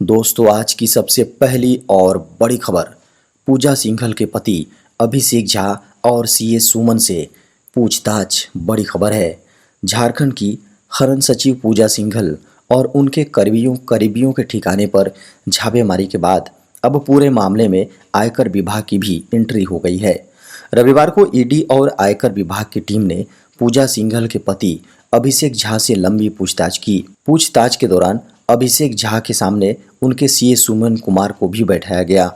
दोस्तों, आज की सबसे पहली और बड़ी खबर। पूजा सिंघल के पति अभिषेक झा और सीए सुमन से पूछताछ। बड़ी खबर है। झारखंड की खनन सचिव पूजा सिंघल और उनके करीबियों के ठिकाने पर छापेमारी के बाद अब पूरे मामले में आयकर विभाग की भी एंट्री हो गई है। रविवार को ईडी और आयकर विभाग की टीम ने पूजा सिंघल के पति अभिषेक झा से लंबी पूछताछ की। पूछताछ के दौरान अभिषेक झा के सामने उनके सीए सुमन कुमार को भी बैठाया गया।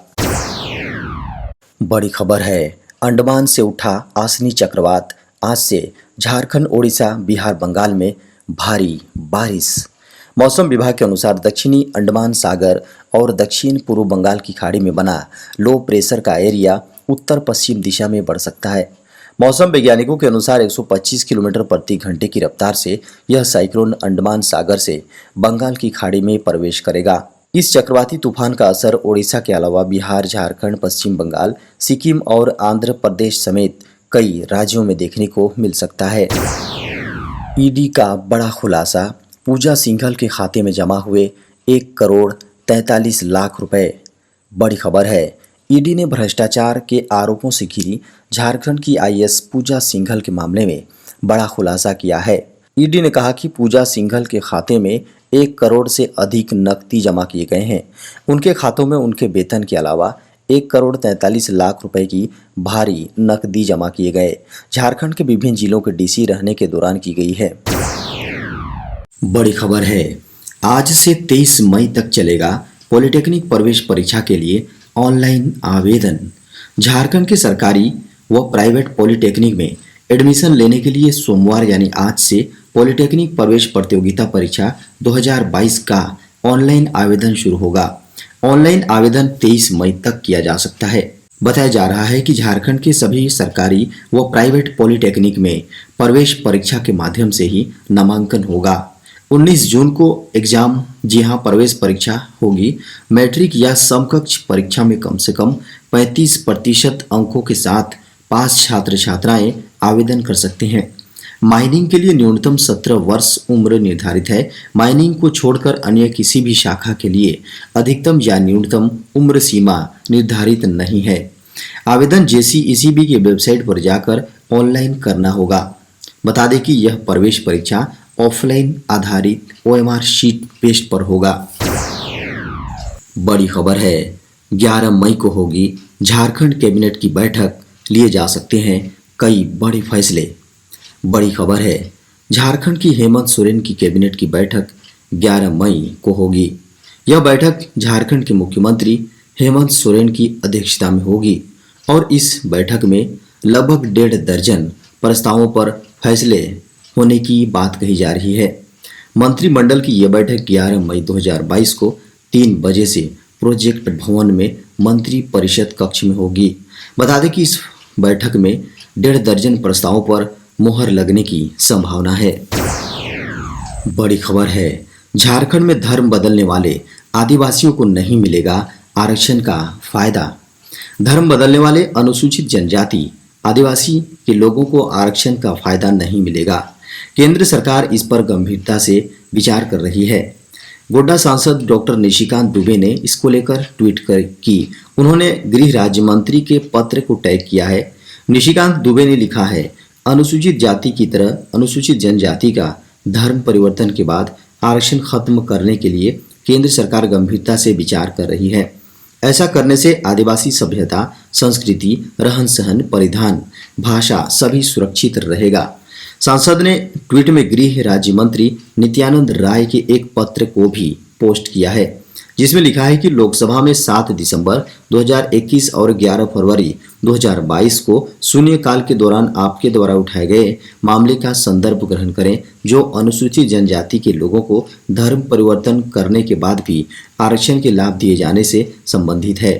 बड़ी खबर है। अंडमान से उठा आसनी चक्रवात। आज से झारखंड, ओडिशा, बिहार, बंगाल में भारी बारिश। मौसम विभाग के अनुसार दक्षिणी अंडमान सागर और दक्षिण पूर्व बंगाल की खाड़ी में बना लो प्रेशर का एरिया उत्तर पश्चिम दिशा में बढ़ सकता है। मौसम वैज्ञानिकों के अनुसार 125 किलोमीटर प्रति घंटे की रफ्तार से यह साइक्लोन अंडमान सागर से बंगाल की खाड़ी में प्रवेश करेगा। इस चक्रवाती तूफान का असर ओडिशा के अलावा बिहार, झारखंड, पश्चिम बंगाल, सिक्किम और आंध्र प्रदेश समेत कई राज्यों में देखने को मिल सकता है। ईडी का बड़ा खुलासा। पूजा सिंघल के खाते में जमा हुए 1,43,00,000 रुपए। बड़ी खबर है। ईडी ने भ्रष्टाचार के आरोपों से घिरी झारखंड की आईएएस पूजा सिंघल के मामले में बड़ा खुलासा किया है। ईडी ने कहा कि पूजा सिंघल के खाते में 1 करोड़ से अधिक नकदी जमा किए गए हैं। उनके खातों में उनके वेतन के अलावा 1,43,00,000 रुपए की भारी नकदी जमा किए गए। झारखंड के विभिन्न जिलों के डीसी रहने के दौरान की गई है। बड़ी खबर है। आज से 23 मई तक चलेगा पॉलिटेक्निक प्रवेश परीक्षा के लिए ऑनलाइन आवेदन। झारखंड के सरकारी व प्राइवेट पॉलिटेक्निक में एडमिशन लेने के लिए सोमवार यानी आज से पॉलिटेक्निक प्रवेश प्रतियोगिता परीक्षा 2022 का ऑनलाइन आवेदन शुरू होगा। ऑनलाइन आवेदन 23 मई तक किया जा सकता है। बताया जा रहा है कि झारखंड के सभी सरकारी व प्राइवेट पॉलिटेक्निक में प्रवेश परीक्षा के माध्यम से ही नामांकन होगा। 19 जून को एग्जाम, जी हां, प्रवेश परीक्षा होगी। मैट्रिक या समकक्ष परीक्षा में कम से कम 35% अंकों के साथ पास छात्र छात्राएं आवेदन कर सकते हैं। माइनिंग के लिए न्यूनतम 17 वर्ष उम्र निर्धारित है। माइनिंग को छोड़कर अन्य किसी भी शाखा के लिए अधिकतम या न्यूनतम उम्र सीमा निर्धारित नहीं है। आवेदन जेसीईसीबी की वेबसाइट पर जाकर ऑनलाइन करना होगा। बता दें कि यह प्रवेश परीक्षा ऑफलाइन आधारित ओएमआर शीट बेस्ड पर होगा। बड़ी खबर है। 11 मई को होगी झारखंड कैबिनेट की बैठक। लिए जा सकते हैं कई बड़े फैसले। बड़ी खबर है। झारखंड की हेमंत सोरेन की कैबिनेट की बैठक 11 मई को होगी। यह बैठक झारखंड के मुख्यमंत्री हेमंत सोरेन की अध्यक्षता में होगी और इस बैठक में लगभग 1.5 दर्जन प्रस्तावों पर फैसले होने की बात कही जा रही है। मंत्रिमंडल की यह बैठक 11 मई 2022 को 3 बजे से प्रोजेक्ट भवन में मंत्री परिषद कक्ष में होगी। बता दें कि इस बैठक में 1.5 दर्जन प्रस्तावों पर मुहर लगने की संभावना है। बड़ी खबर है। झारखंड में धर्म बदलने वाले आदिवासियों को नहीं मिलेगा आरक्षण का फायदा। धर्म बदलने वाले अनुसूचित जनजाति आदिवासी के लोगों को आरक्षण का फायदा नहीं मिलेगा। केंद्र सरकार इस पर गंभीरता से विचार कर रही है। गोड्डा सांसद डॉक्टर निशिकांत दुबे ने इसको लेकर ट्वीट की। उन्होंने गृह राज्य मंत्री के पत्र को टैग किया है। निशिकांत दुबे ने लिखा है, अनुसूचित जाति की तरह अनुसूचित जनजाति का धर्म परिवर्तन के बाद आरक्षण खत्म करने के लिए केंद्र सरकार गंभीरता से विचार कर रही है। ऐसा करने से आदिवासी सभ्यता, संस्कृति, रहन सहन, परिधान, भाषा सभी सुरक्षित रहेगा। सांसद ने ट्वीट में गृह राज्य मंत्री नित्यानंद राय के एक पत्र को भी पोस्ट किया है, जिसमें लिखा है कि लोकसभा में 7 दिसंबर 2021 और 11 फरवरी 2022 को शून्यकाल के दौरान आपके द्वारा उठाए गए मामले का संदर्भ ग्रहण करें, जो अनुसूचित जनजाति के लोगों को धर्म परिवर्तन करने के बाद भी आरक्षण के लाभ दिए जाने से संबंधित है।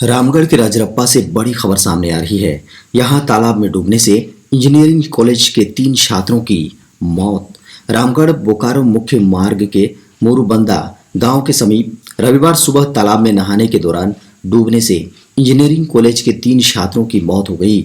रामगढ़ के राजरप्पा से बड़ी खबर सामने आ रही है। यहाँ तालाब में डूबने से इंजीनियरिंग कॉलेज के 3 छात्रों की मौत। रामगढ़ बोकारो मुख्य मार्ग के मोरूबंदा गांव के समीप रविवार सुबह तालाब में नहाने के दौरान डूबने से इंजीनियरिंग कॉलेज के 3 छात्रों की मौत हो गई।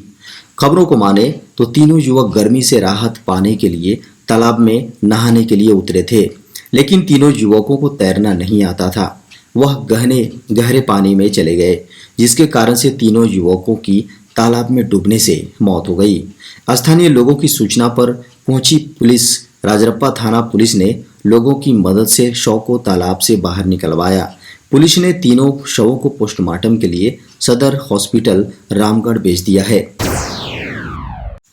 खबरों को माने तो तीनों युवक गर्मी से राहत पाने के लिए तालाब में नहाने के लिए उतरे थे। लेकिन तीनों युवकों को तैरना नहीं आता था। वह गहरे पानी में चले गए, जिसके कारण से तीनों युवकों की तालाब में डूबने से मौत हो गई। स्थानीय लोगों की सूचना पर पहुंची पुलिस राजरप्पा थाना पुलिस ने लोगों की मदद से शव को तालाब से बाहर निकलवाया। पुलिस ने तीनों शवों को पोस्टमार्टम के लिए सदर हॉस्पिटल रामगढ़ भेज दिया है।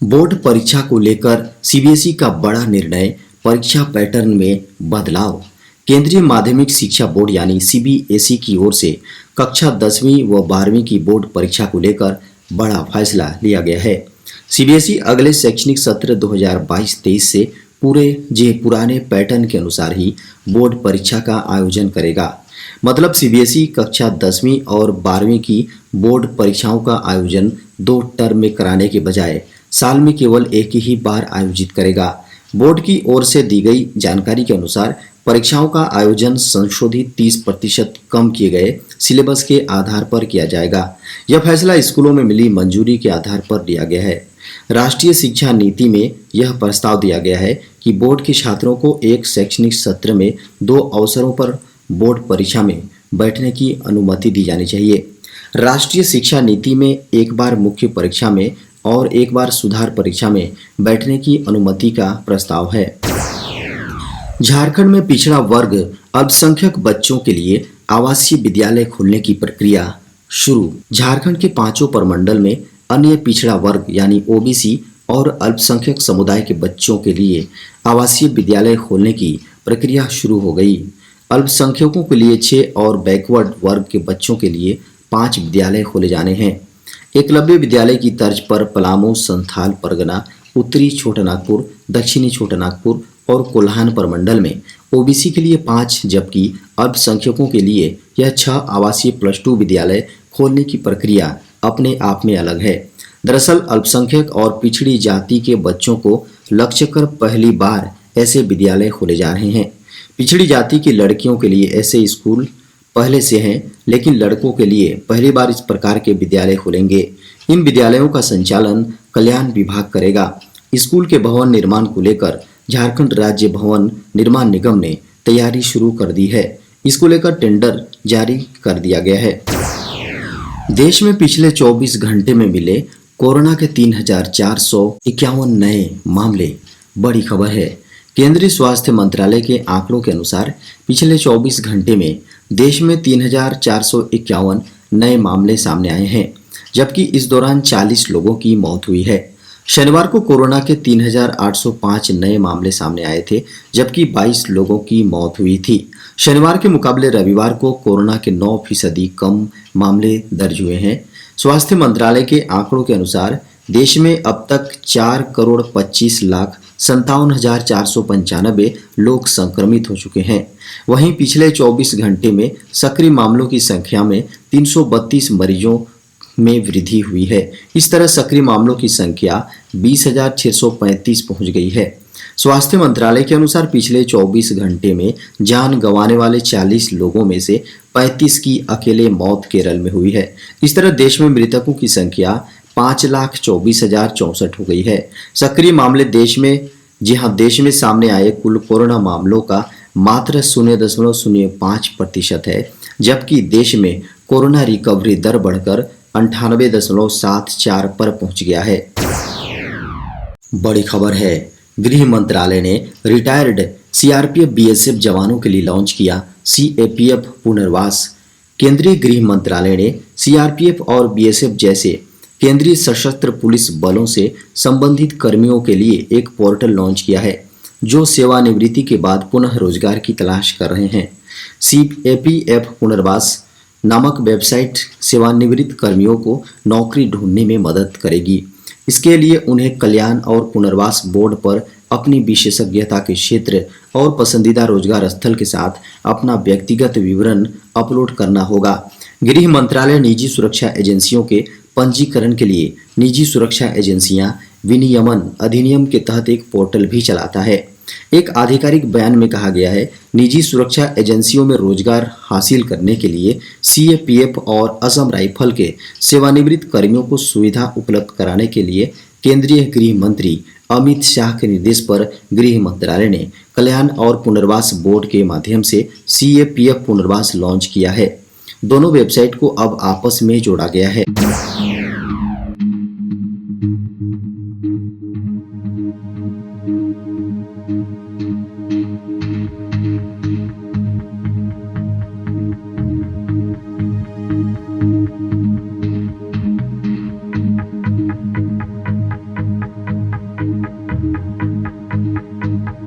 बोर्ड परीक्षा को लेकर सीबीएसई का बड़ा निर्णय, परीक्षा पैटर्न में बदलाव। केंद्रीय माध्यमिक शिक्षा बोर्ड यानी सीबीएसई की ओर से कक्षा 10वीं व 12वीं की बोर्ड परीक्षा को लेकर बड़ा फैसला लिया गया है। सीबीएसई अगले शैक्षणिक सत्र 2022-23 से पुराने पैटर्न के अनुसार ही बोर्ड परीक्षा का आयोजन करेगा। मतलब सीबीएसई कक्षा 10वीं और 12वीं की बोर्ड परीक्षाओं का आयोजन 2 टर्म में कराने के बजाय साल में केवल एक ही बार आयोजित करेगा। बोर्ड की ओर से दी गई जानकारी के अनुसार परीक्षाओं का आयोजन संशोधित 30% कम किए गए सिलेबस के आधार पर किया जाएगा। यह फैसला स्कूलों में मिली मंजूरी के आधार पर लिया गया है। राष्ट्रीय शिक्षा नीति में यह प्रस्ताव दिया गया है कि बोर्ड के छात्रों को एक शैक्षणिक सत्र में 2 अवसरों पर बोर्ड परीक्षा में बैठने की अनुमति दी जानी चाहिए। राष्ट्रीय शिक्षा नीति में एक बार मुख्य परीक्षा में और एक बार सुधार परीक्षा में बैठने की अनुमति का प्रस्ताव है। झारखंड में पिछड़ा वर्ग अल्पसंख्यक बच्चों के लिए आवासीय विद्यालय खोलने की प्रक्रिया शुरू। झारखंड के 5 प्रमंडल में अन्य पिछड़ा वर्ग यानी ओबीसी और अल्पसंख्यक समुदाय के बच्चों के लिए आवासीय विद्यालय खोलने की प्रक्रिया शुरू हो गई। अल्पसंख्यकों के लिए 6 और बैकवर्ड वर्ग के बच्चों के लिए 5 विद्यालय खोले जाने हैं। एकलव्य विद्यालय की तर्ज पर पलामू, संथाल परगना, उत्तरी छोटानागपुर, दक्षिणी छोटानागपुर और कोल्हान प्रमंडल में ओबीसी के लिए 5 जबकि अल्पसंख्यकों के लिए यह 6 आवासीय +2 विद्यालय खोलने की प्रक्रिया अपने आप में अलग है। दरअसल अल्पसंख्यक और पिछड़ी जाति के बच्चों को लक्ष्य कर पहली बार ऐसे विद्यालय खोले जा रहे हैं। पिछड़ी जाति की लड़कियों के लिए ऐसे स्कूल पहले से हैं, लेकिन लड़कों के लिए पहली बार इस प्रकार के विद्यालय खुलेंगे। इन विद्यालयों का संचालन कल्याण विभाग करेगा। स्कूल के भवन निर्माण को लेकर झारखंड राज्य भवन निर्माण निगम ने तैयारी शुरू कर दी है। इसको लेकर टेंडर जारी कर दिया गया है। देश में पिछले 24 घंटे में मिले कोरोना के 3,451 नए मामले, बड़ी खबर है। केंद्रीय स्वास्थ्य मंत्रालय के आंकड़ों के अनुसार पिछले 24 घंटे में देश में 3,451 नए मामले सामने आए हैं, जबकि इस दौरान 40 लोगों की मौत हुई है। शनिवार को कोरोना के 3,805 नए मामले सामने आए थे, जबकि 22 लोगों की मौत हुई थी। शनिवार के मुकाबले रविवार को कोरोना के 9% कम मामले दर्ज हुए हैं। स्वास्थ्य मंत्रालय के आंकड़ों के अनुसार देश में अब तक 4,25,57,495 लोग संक्रमित हो चुके हैं। वहीं पिछले 24 घंटे में सक्रिय मामलों की संख्या में 332 मरीजों में वृद्धि हुई है। इस तरह सक्रिय मामलों की संख्या 20,635 पहुंच गई है। स्वास्थ्य मंत्रालय के अनुसार पिछले 24 घंटे में जान गंवाने वाले 40 लोगों में से 35 की अकेले मौत केरल में हुई है। इस तरह देश में मृतकों की संख्या 5,24,064 हो गई है। सक्रिय मामले देश में सामने आए कुल कोरोना मामलों का मात्र 0.05% है, जबकि देश में कोरोना रिकवरी दर बढ़कर 98.74 पर पहुंच गया है। बड़ी खबर है, गृह मंत्रालय ने रिटायर्ड सीआरपीएफ बीएसएफ जवानों के लिए लॉन्च किया सीएपीएफ पुनर्वास। केंद्रीय गृह मंत्रालय ने सीआरपीएफ और बीएसएफ जैसे केंद्रीय सशस्त्र पुलिस बलों से संबंधित कर्मियों के लिए एक पोर्टल लॉन्च किया है, जो सेवानिवृत्ति के बाद पुनः रोजगार की तलाश कर रहे हैं। सीएपीएफ पुनर्वास नामक वेबसाइट सेवानिवृत्त कर्मियों को नौकरी ढूंढने में मदद करेगी। इसके लिए उन्हें कल्याण और पुनर्वास बोर्ड पर अपनी विशेषज्ञता के क्षेत्र और पसंदीदा रोजगार स्थल के साथ अपना व्यक्तिगत विवरण अपलोड करना होगा। गृह मंत्रालय निजी सुरक्षा एजेंसियों के पंजीकरण के लिए निजी सुरक्षा एजेंसियां विनियमन अधिनियम के तहत एक पोर्टल भी चलाता है। एक आधिकारिक बयान में कहा गया है, निजी सुरक्षा एजेंसियों में रोजगार हासिल करने के लिए सीएपीएफ और असम राइफल के सेवानिवृत्त कर्मियों को सुविधा उपलब्ध कराने के लिए केंद्रीय गृह मंत्री अमित शाह के निर्देश पर गृह मंत्रालय ने कल्याण और पुनर्वास बोर्ड के माध्यम से CAPF पुनर्वास लॉन्च किया है। दोनों वेबसाइट को अब आपस में जोड़ा गया है।